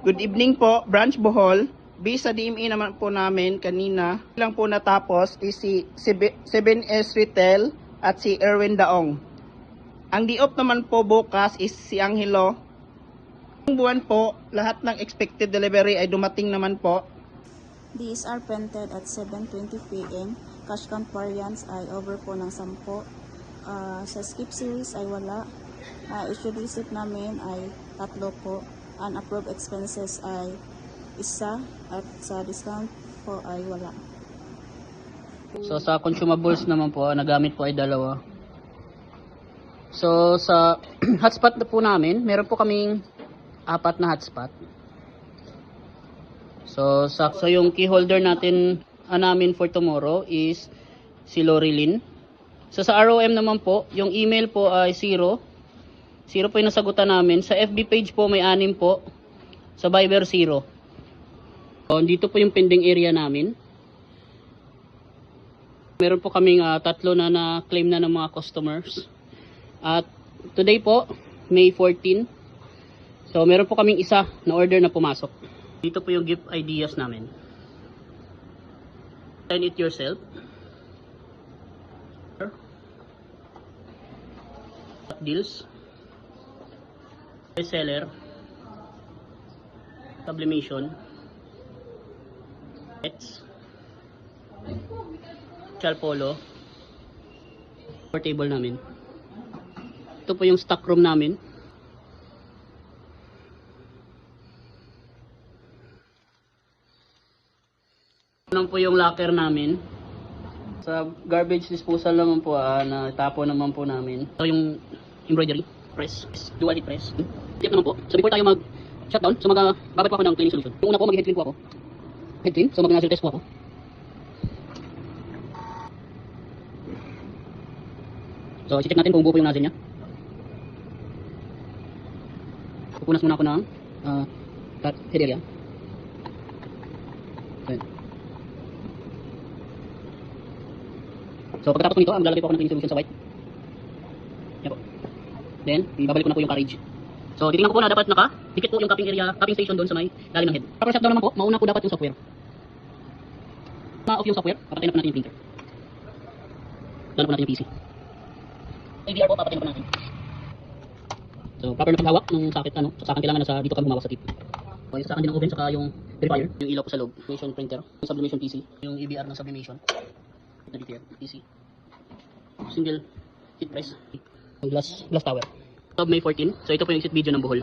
Good evening po, Branch Bohol. Based sa DMA naman po namin kanina, lang po natapos is si 7S Retail at si Erwin Daong. Ang di-off naman po bukas is si Angelo. Ang buwan po, lahat ng expected delivery ay dumating naman po. These are printed at 7:20 p.m. Cash count variance ay over po ng 10. Sa skip series ay wala. Issued receipt namin ay 3 po. Unapproved expenses ay 1 at sa discount po ay wala. So sa consumables naman po, nagamit po ay 2. So sa hotspot na po namin, meron po kaming 4 na hotspot. So yung key holder natin namin for tomorrow is si Lorilyn. So sa ROM naman po, yung email po ay 0. 0 po yung nasagutan namin. Sa FB page po may 6 po. Sa Viber 0. So dito po yung pending area namin. Meron po kaming 3 na claim na ng mga customers. At today po, May 14. So meron po kaming isa na order na pumasok. Dito po yung gift ideas namin. Sign it yourself. Deals. Reseller. Sublimation. Pets. Polo. Portable namin. Ito po yung stock room namin. Ito po yung locker namin. Sa garbage disposal naman po, natapo naman po namin. Ito yung embroidery press, dual heat press. Tip naman po, so before tayo mag-shutdown, so babad po ako ng cleaning solution. Yung una po, mag-head clean po ako. Head clean, so mag-nozzle test po ako. So, i-check natin kung buo po yung nozzle niya. Pupunas muna ako ng head area. So, pagkatapos ko nito, maglalagay po ako ng cleaning solution sa white. Yan po. Then, ibabalik ko na po yung carriage. So, titingnan ko po na dapat dikit po yung cupping station doon sa may lalim ng head. Proper shutdown naman po, mauna po dapat yung software. Ma-off yung software, papatayin na po natin yung printer. Lalo po natin yung PC. AVR po, papatayin na po natin. So, proper na paghawak ng socket, sa akin kailangan dito kami humawak sa tip. Okay, sa akin din ang oven, saka yung verifier, yung ilaw po sa loob, sublimation printer, yung sublimation PC, yung EBR ng sublimation. Ito dito yan, PC. Single heat press. Glass tower. May 14. So ito po yung exit video ng Bohol.